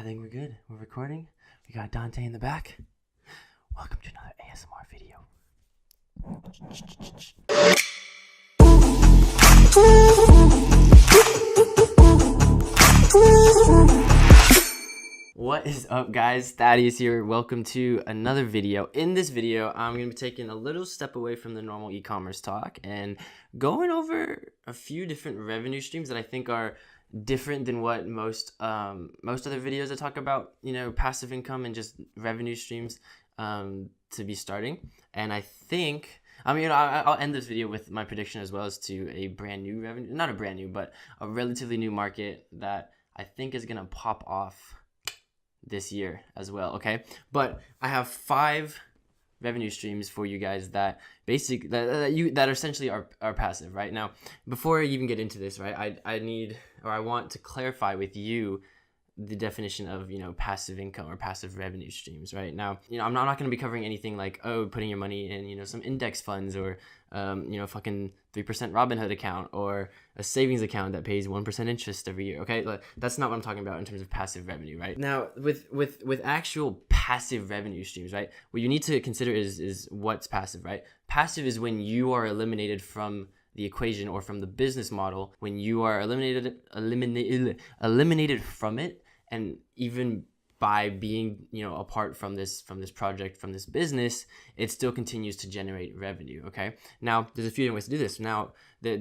I think we're good. We're recording. We got Dante in the back. Welcome to another ASMR video. What is up, guys? Thaddy is here. Welcome to another video. In this video, I'm going to be taking a little step away from the normal e-commerce talk and going over a few different revenue streams that I think are different than what most other videos that talk about, passive income and just revenue streams to be starting. And I think, I'll end this video with my prediction as well as to a brand new revenue, not a brand new, but a relatively new market that I think is going to pop off this year as well. Okay, but I have 5 revenue streams for you guys that essentially are passive. Right now, before I even get into this, right, I want to clarify with you the definition of passive income or passive revenue streams. Right now, I'm not going to be covering anything like putting your money in some index funds or fucking 3% Robinhood account or a savings account that pays 1% interest every year. Okay, that's not what I'm talking about in terms of passive revenue. Right now, with actual passive revenue streams, right, what you need to consider is what's passive. Right, passive is when you are eliminated from the equation or from the business model, when you are eliminated from it, and even by being apart from this project, from this business, it still continues to generate revenue. Okay, now there's a few different ways to do this. Now I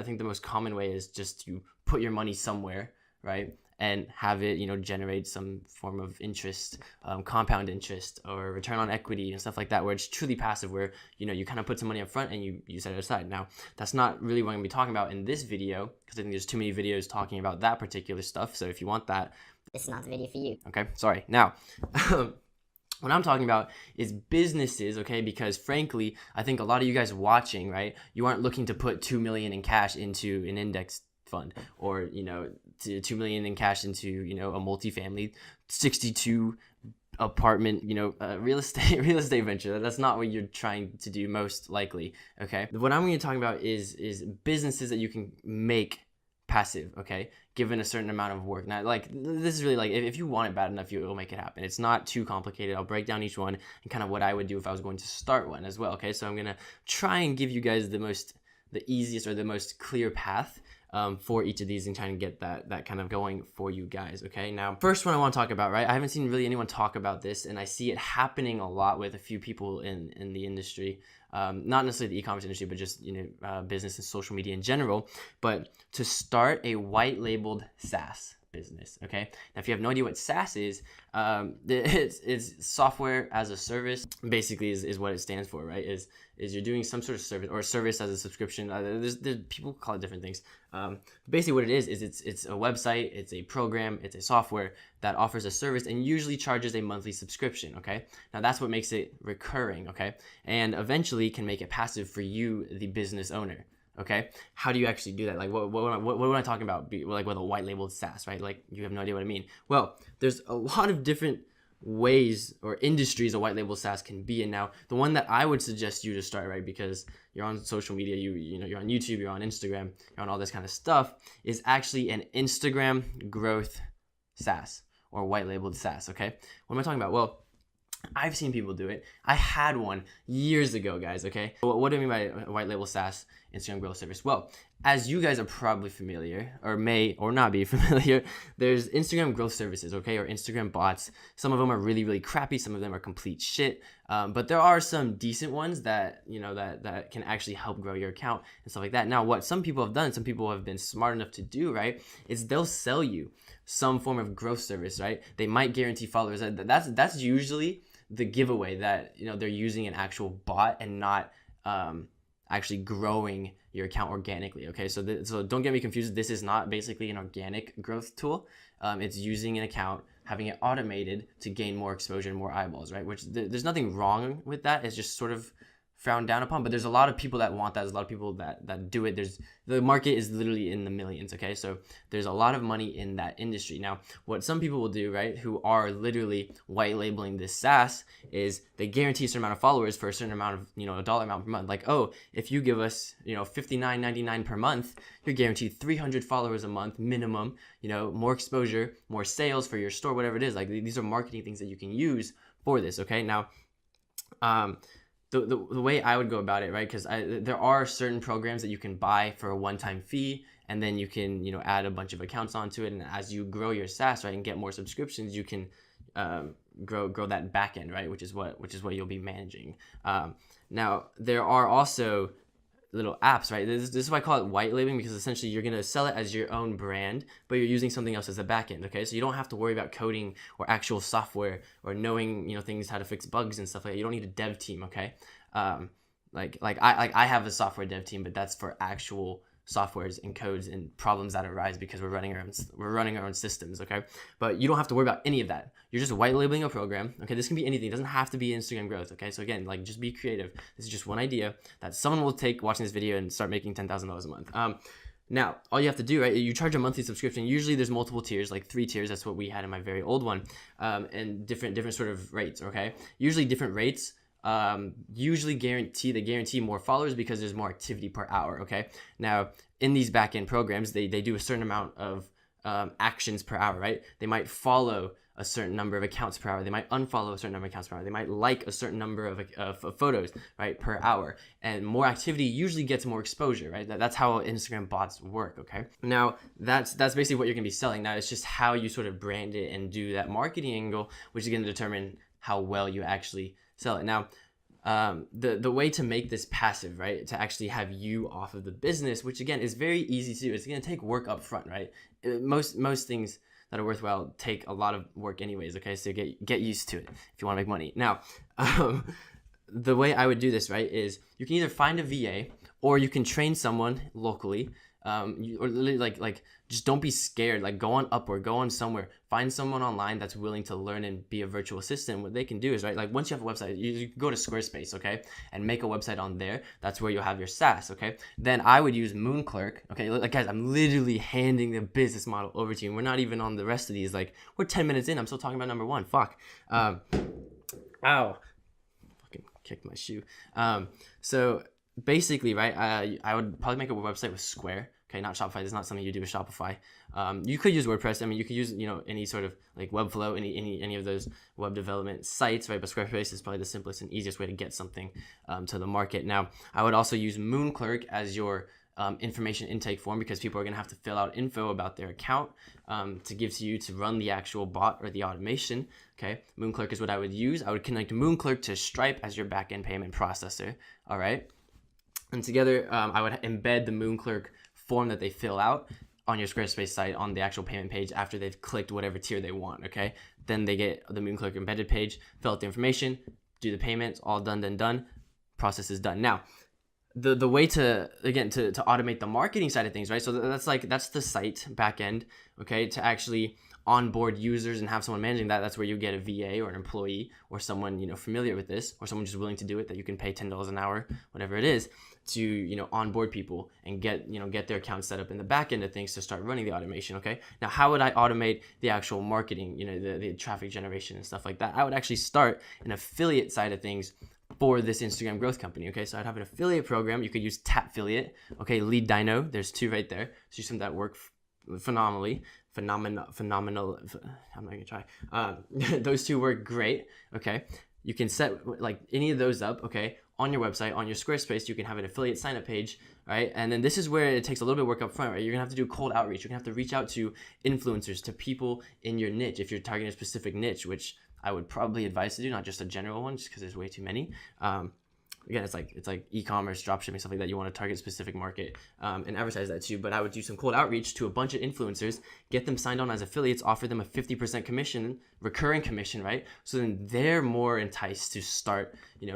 think the most common way is just to put your money somewhere, right, and have it generate some form of interest, compound interest or return on equity and stuff like that, where it's truly passive, where you kind of put some money up front and you set it aside. Now that's not really what I'm going to be talking about in this video, because I think there's too many videos talking about that particular stuff. So if you want that, this is not the video for you. Okay, sorry. Now what I'm talking about is businesses, okay? Because frankly, I think a lot of you guys watching, right, you aren't looking to put $2 million in cash into an index fund, or $2 million in cash into a multifamily 62 apartment real estate venture. That's not what you're trying to do, most likely. Okay, what I'm going to talk about is businesses that you can make passive, okay, given a certain amount of work. Now, this is really if you want it bad enough, you'll make it happen. It's not too complicated. I'll break down each one and kind of what I would do if I was going to start one as well. Okay, so I'm gonna try and give you guys the easiest or the most clear path for each of these, and trying to get that kind of going for you guys. Okay, now first one I want to talk about, right, I haven't seen really anyone talk about this, and I see it happening a lot with a few people in the industry, not necessarily the e-commerce industry, but just business and social media in general. But to start a white labeled SaaS business. Okay, now if you have no idea what SaaS is, it's software as a service. Basically is what it stands for, right? Is you're doing some sort of service, or service as a subscription. There's people call it different things. Basically what it is it's a website, it's a program, it's a software that offers a service and usually charges a monthly subscription. Okay, now that's what makes it recurring. Okay, and eventually can make it passive for you, the business owner. Okay, how do you actually do that? What am I talking about? With a white labeled SaaS, right? You have no idea what I mean. Well, there's a lot of different ways or industries a white label SaaS can be. And now the one that I would suggest you to start, right, because you're on social media, you're on YouTube, you're on Instagram, you're on all this kind of stuff, is actually an Instagram growth SaaS or white labeled SaaS. Okay, what am I talking about? Well, I've seen people do it. I had one years ago, guys. Okay, what do I mean by a white label SaaS Instagram growth service? Well, as you guys are probably familiar, or may or not be familiar, there's Instagram growth services, okay, or Instagram bots. Some of them are really, really crappy. Some of them are complete shit. But there are some decent ones that that can actually help grow your account and stuff like that. Now, what some people have done, some people have been smart enough to do, right, is they'll sell you some form of growth service, right? They might guarantee followers. That's usually the giveaway, that they're using an actual bot and not actually growing your account organically. Okay, so don't get me confused. This is not basically an organic growth tool. It's using an account, having it automated to gain more exposure and more eyeballs, right? Which there's nothing wrong with that. It's just sort of frowned down upon, but there's a lot of people that want that. There's a lot of people that do it. The market is literally in the millions, okay? So there's a lot of money in that industry. Now, what some people will do, right, who are literally white labeling this SaaS, is they guarantee a certain amount of followers for a certain amount of, a dollar amount per month. Like, oh, if you give us, $59.99 per month, you're guaranteed 300 followers a month minimum, more exposure, more sales for your store, whatever it is. Like, these are marketing things that you can use for this, okay? Now, the way I would go about it, right? Because there are certain programs that you can buy for a one-time fee, and then you can add a bunch of accounts onto it, and as you grow your SaaS, right, and get more subscriptions, you can grow that back end, right, which is what you'll be managing. Now there are also little apps, right? This is why I call it white labeling, because essentially you're going to sell it as your own brand, but you're using something else as a backend, okay? So you don't have to worry about coding or actual software or knowing, things, how to fix bugs and stuff like that. You don't need a dev team, okay? I have a software dev team, but that's for actual softwares and codes and problems that arise because we're running our own systems, okay? But you don't have to worry about any of that. You're just white labeling a program, okay? This can be anything. It doesn't have to be Instagram growth, okay? So again, just be creative. This is just one idea that someone will take watching this video and start making $10,000 a month. Now, all you have to do, right, you charge a monthly subscription. Usually there's multiple tiers, like 3 tiers. That's what we had in my very old one, and different sort of rates, okay? Usually different rates usually guarantee more followers because there's more activity per hour, okay? Now, in these back-end programs, they do a certain amount of actions per hour, right? They might follow a certain number of accounts per hour. They might unfollow a certain number of accounts per hour. They might like a certain number of photos, right, per hour. And more activity usually gets more exposure, right? That's how Instagram bots work, okay? Now, that's basically what you're going to be selling. Now, it's just how you sort of brand it and do that marketing angle, which is going to determine how well you actually sell it. Now, the way to make this passive, right, to actually have you off of the business, which again is very easy to do. It's going to take work up front, right? Most things that are worthwhile take a lot of work anyways, okay? So get used to it if you want to make money. Now, the way I would do this, right, is you can either find a VA or you can train someone locally. Or literally just don't be scared. Like, go on Upwork, go on somewhere, find someone online that's willing to learn and be a virtual assistant. What they can do is, right, like, once you have a website, you go to Squarespace, okay, and make a website on there. That's where you'll have your SaaS, okay? Then I would use Moonclerk, okay? Like, guys, I'm literally handing the business model over to you. We're not even on the rest of these. Like, we're 10 minutes in. I'm still talking about number one. Fuck. Ow. Fucking kicked my shoe. So basically, right, I would probably make a website with Square, okay, not Shopify. This is not something you do with Shopify. You could use WordPress. I mean, you could use, any sort of like Webflow, any of those web development sites, right? But Squarespace is probably the simplest and easiest way to get something to the market. Now, I would also use Moonclerk as your information intake form, because people are going to have to fill out info about their account to give to you to run the actual bot or the automation, okay? Moonclerk is what I would use. I would connect Moonclerk to Stripe as your backend payment processor, all right? And together, I would embed the Moonclerk form that they fill out on your Squarespace site on the actual payment page after they've clicked whatever tier they want, okay? Then they get the Moonclerk embedded page, fill out the information, do the payments, all done, process is done. Now, the way to automate the marketing side of things, right? So that's the site backend, okay? To actually onboard users and have someone managing that, that's where you get a VA or an employee or someone familiar with this, or someone just willing to do it, that you can pay $10 an hour, whatever it is, to onboard people and get their account set up in the back end of things to start running the automation. Okay, now how would I automate the actual marketing, the traffic generation and stuff like that? I would actually start an affiliate side of things for this Instagram growth company. Okay, so I'd have an affiliate program. You could use Tapfiliate, okay, Lead Dino, there's 2 right there. So use some that work phenomenal. I'm not gonna try. Those 2 work great. Okay, you can set like any of those up, okay, on your website, on your Squarespace. You can have an affiliate sign up page, right? And then this is where it takes a little bit of work up front, right? You're gonna have to do cold outreach. You're gonna have to reach out to influencers, to people in your niche if you're targeting a specific niche, which I would probably advise to do, not just a general one, just because there's way too many. Again, it's like e-commerce, dropshipping, stuff like that. You want to target a specific market and advertise that too. But I would do some cold outreach to a bunch of influencers, get them signed on as affiliates, offer them a 50% commission, recurring commission, right? So then they're more enticed to start,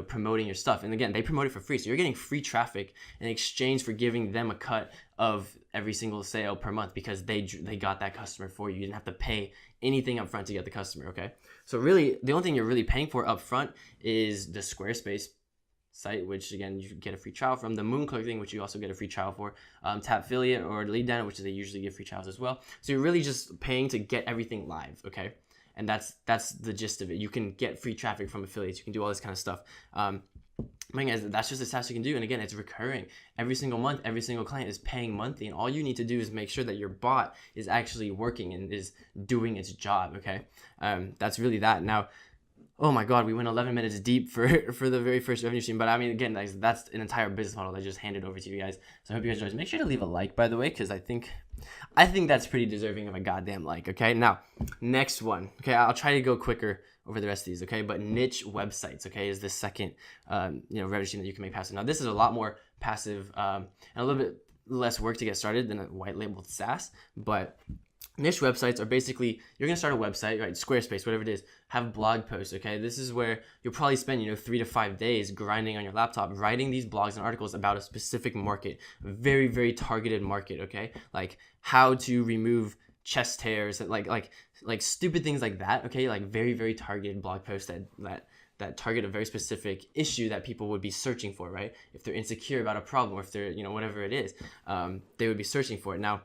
promoting your stuff. And again, they promote it for free. So you're getting free traffic in exchange for giving them a cut of every single sale per month, because they got that customer for you. You didn't have to pay anything up front to get the customer, okay? So really, the only thing you're really paying for up front is the Squarespace site, which again you get a free trial from, the Moonclerk thing, which you also get a free trial for, Tapfiliate or Lead Dynamo, which they usually give free trials as well. So you're really just paying to get everything live, okay? And that's the gist of it. You can get free traffic from affiliates. You can do all this kind of stuff. Guys, that's just the task you can do. And again, it's recurring. Every single month, every single client is paying monthly. And all you need to do is make sure that your bot is actually working and is doing its job, okay? That's really that. Now, oh my God, we went 11 minutes deep for the very first revenue stream. But I mean, again, guys, that's an entire business model that I just handed over to you guys. So I hope you guys enjoy. Make sure to leave a like, by the way, because I think that's pretty deserving of a goddamn like, okay? Now, next one. Okay, I'll try to go quicker over the rest of these, okay? But niche websites, okay, is the second, revenue stream that you can make passive. Now, this is a lot more passive and a little bit less work to get started than a white labeled SaaS, but niche websites are basically, you're going to start a website, right? Squarespace, whatever it is, have blog posts, okay? This is where you'll probably spend, 3 to 5 days grinding on your laptop, writing these blogs and articles about a specific market, a very, very targeted market, okay? Like how to remove chest hairs, like stupid things like that, okay? Like very, very targeted blog posts that target a very specific issue that people would be searching for, right? If they're insecure about a problem, or if they're, whatever it is, they would be searching for it. Now,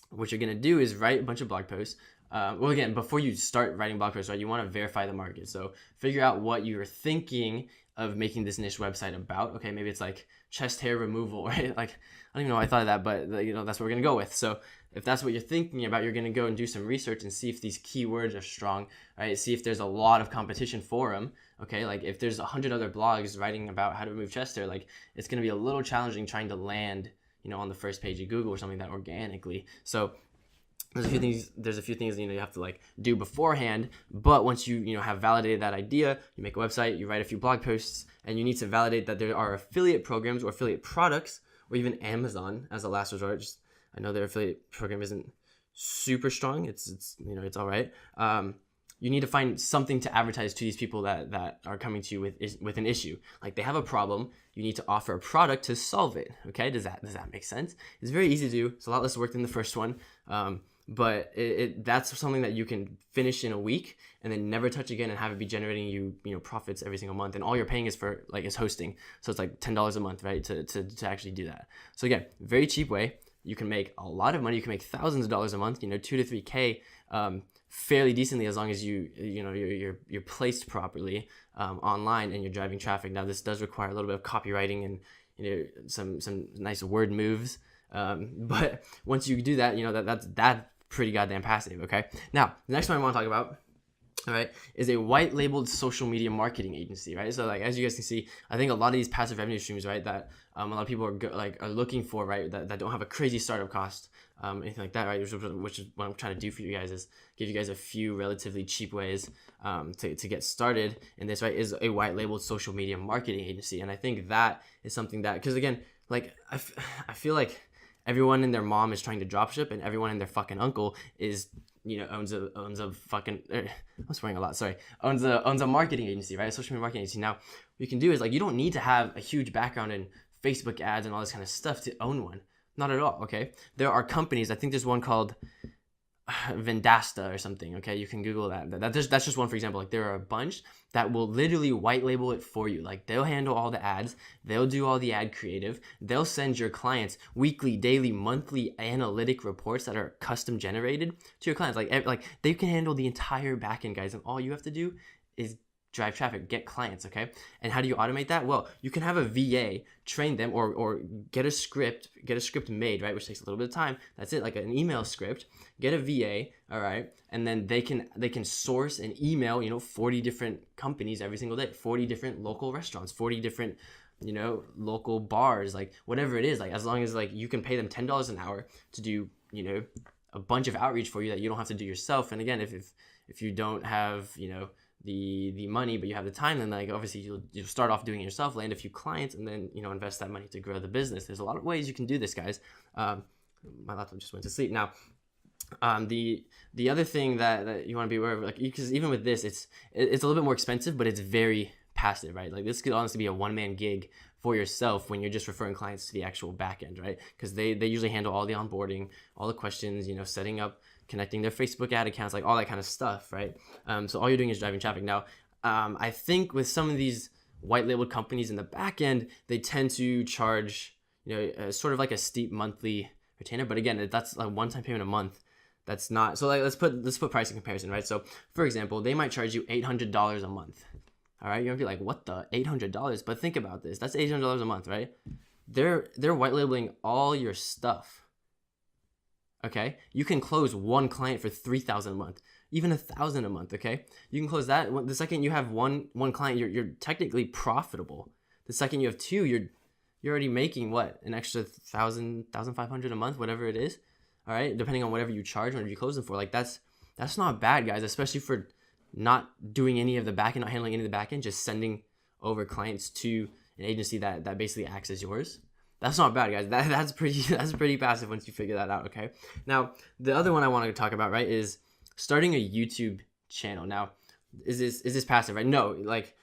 what you're going to do is write a bunch of blog posts. Well, again, before you start writing blog posts, right, you want to verify the market. So figure out what you're thinking of making this niche website about. Okay, maybe it's like chest hair removal, right? Like, I don't even know why I thought of that, but that's what we're going to go with. So if that's what you're thinking about, you're going to go and do some research and see if these keywords are strong, right? See if there's a lot of competition for them. Okay, like if there's 100 other blogs writing about how to remove chest hair, like it's going to be a little challenging trying to land on the first page of Google or something like that organically. So there's a few things you have to like do beforehand, but once you have validated that idea, you make a website, you write a few blog posts, and you need to validate that there are affiliate programs or affiliate products, or even Amazon as a last resort. I know their affiliate program isn't super strong. It's all right. You need to find something to advertise to these people that are coming to you with an issue. Like they have a problem, you need to offer a product to solve it. Okay, does that make sense? It's very easy to do. It's a lot less work than the first one, but that's something that you can finish in a week and then never touch again, and have it be generating you profits every single month. And all you're paying is for is hosting. So it's like $10 a month, right? To actually do that. So again, very cheap way. You can make a lot of money. You can make thousands of dollars a month. 2 to 3K. Fairly decently, as long as you're placed properly online and you're driving traffic. Now this does require a little bit of copywriting and some nice word moves, but once you do that, that's pretty goddamn passive. Okay, now the next one I want to talk about, all right, is a white labeled social media marketing agency, right? So like as you guys can see, I think a lot of these passive revenue streams, right, that a lot of people are looking for, right, that don't have a crazy startup cost, anything like that, right? Which is what I'm trying to do for you guys, is give you guys a few relatively cheap ways to get started in this, right? Is a white labeled social media marketing agency. And I think that is something that, because again, like I feel like everyone and their mom is trying to dropship, and everyone and their fucking uncle is owns a fucking I'm swearing a lot, sorry, owns a marketing agency, right? A social media marketing agency. Now what you can do is you don't need to have a huge background in Facebook ads and all this kind of stuff to own one. Not at all. Okay, there are companies, I think there's one called Vendasta or something. Okay, you can Google that. That's just one, for example. Like there are a bunch that will literally white label it for you. Like they'll handle all the ads, they'll do all the ad creative, they'll send your clients weekly, daily, monthly analytic reports that are custom generated to your clients. Like they can handle the entire backend, guys, and all you have to do is drive traffic, get clients. Okay, and how do you automate that? Well, you can have a VA train them, or get a script made, right, which takes a little bit of time. That's it, like an email script. Get a VA, all right, and then they can source and email 40 different companies every single day, 40 different local restaurants, 40 different local bars, like whatever it is, like as long as you can pay them $10 an hour to do a bunch of outreach for you that you don't have to do yourself. And again, if you don't have the money, but you have the time, then obviously you'll start off doing it yourself, land a few clients, and then invest that money to grow the business. There's a lot of ways you can do this, guys. My laptop just went to sleep. Now the other thing that you want to be aware of, because even with this, it's a little bit more expensive, but it's very passive, right? Like this could honestly be a one-man gig for yourself when you're just referring clients to the actual back end, right? Because they usually handle all the onboarding, all the questions, setting up, connecting their Facebook ad accounts, like all that kind of stuff, right? So all you're doing is driving traffic. Now, I think with some of these white labeled companies in the back end, they tend to charge, sort of like a steep monthly retainer. But again, that's a one-time payment a month. That's not, so like, let's put price in comparison, right? So for example, they might charge you $800 a month. All right. You're gonna be like, what the $800? But think about this. That's $800 a month, right? They're white labeling all your stuff. Okay. You can close one client for $3,000 a month, even $1,000 a month. Okay. You can close that. The second you have one client, you're technically profitable. The second you have two, you're already making what, an extra $1,500 a month, whatever it is. All right. Depending on whatever you charge, whatever you close them for, like that's not bad, guys, especially for not doing any of the back end, not handling any of the back end, just sending over clients to an agency that basically acts as yours. That's not bad, guys. That's pretty passive once you figure that out. Okay. Now, the other one I want to talk about, right, is starting a YouTube channel. Now, is this passive, right? No, like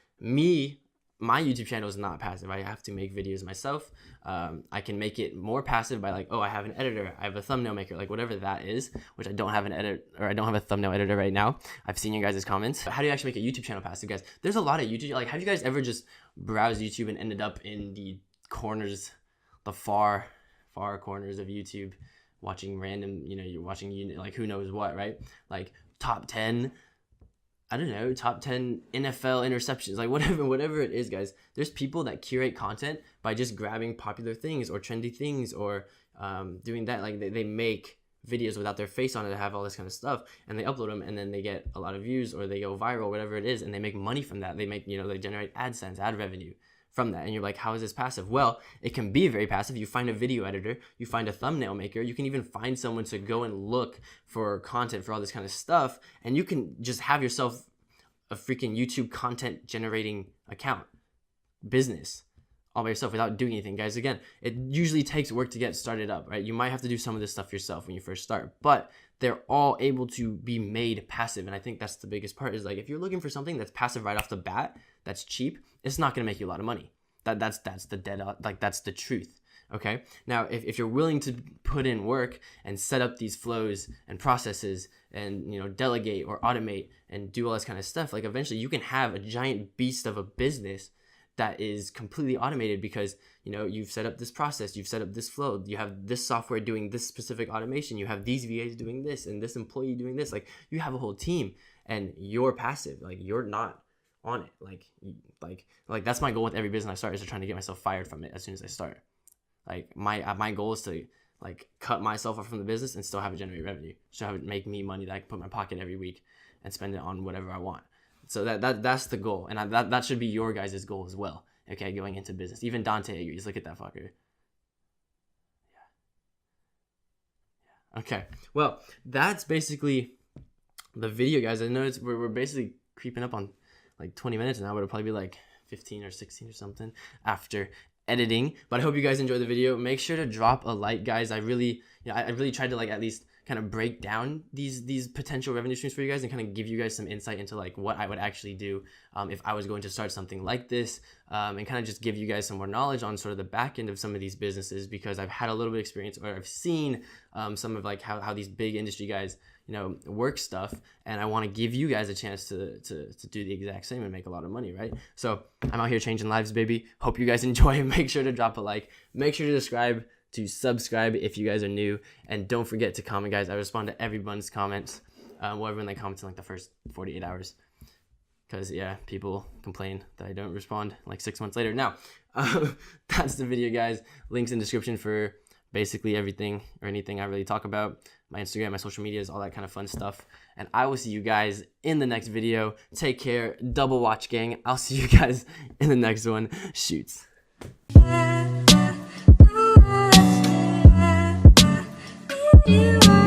my YouTube channel is not passive. I have to make videos myself. I can make it more passive by like, oh, I have an editor, I have a thumbnail maker, like whatever that is, which I don't have an edit, or I don't have a thumbnail editor right now. I've seen you guys' comments. But how do you actually make a YouTube channel passive, guys? There's a lot of YouTube, like, have you guys ever just browsed YouTube and ended up in the corners, the far corners of YouTube, watching random, you're watching, like, who knows what, right? Like top 10 NFL interceptions, like whatever it is, guys. There's people that curate content by just grabbing popular things or trendy things, or doing that. Like they make videos without their face on it that have all this kind of stuff, and they upload them, and then they get a lot of views, or they go viral, whatever it is, and they make money from that. They make, they generate AdSense, ad revenue from that. And you're like, how is this passive? Well, it can be very passive. You find a video editor, you find a thumbnail maker, you can even find someone to go and look for content for all this kind of stuff, and you can just have yourself a freaking YouTube content generating account business all by yourself without doing anything, guys. Again, it usually takes work to get started up, right? You might have to do some of this stuff yourself when you first start, but they're all able to be made passive. And I think that's the biggest part, is like, if you're looking for something that's passive right off the bat, that's cheap, it's not going to make you a lot of money. That's the dead, like, that's the truth. Okay. Now, if you're willing to put in work and set up these flows and processes and, delegate or automate and do all this kind of stuff, like, eventually you can have a giant beast of a business that is completely automated, because, you've set up this process, you've set up this flow, you have this software doing this specific automation, you have these VAs doing this, and this employee doing this. Like, you have a whole team, and you're passive. Like, you're not on it. Like that's my goal with every business I start, is to trying to get myself fired from it as soon as I start. Like, my goal is to, like, cut myself off from the business and still have it generate revenue, still have it make me money that I can put in my pocket every week and spend it on whatever I want. So that's the goal, and that should be your guys' goal as well. Okay, going into business. Even Dante agrees. Look at that fucker. Yeah. Okay. Well, that's basically the video, guys. I know we're basically creeping up on like 20 minutes now, but it'll probably be like 15 or 16 or something after editing. But I hope you guys enjoyed the video. Make sure to drop a like, guys. I really tried to, like, at least kind of break down these potential revenue streams for you guys, and kind of give you guys some insight into, like, what I would actually do if I was going to start something like this, and kind of just give you guys some more knowledge on sort of the back end of some of these businesses, because I've had a little bit of experience, or I've seen some of, like, how these big industry guys work stuff, and I want to give you guys a chance to do the exact same and make a lot of money, right? So I'm out here changing lives, baby. Hope you guys enjoy. Make sure to drop a like, make sure to subscribe if you guys are new, and don't forget to comment, guys. I respond to everyone's comments, when they comment in, like, the first 48 hours, because people complain that I don't respond like 6 months later. Now, that's the video, guys. Links in description for basically everything or anything I really talk about, my Instagram, my social medias, all that kind of fun stuff. And I will see you guys in the next video. Take care, double watch gang. I'll see you guys in the next one. Shoots. You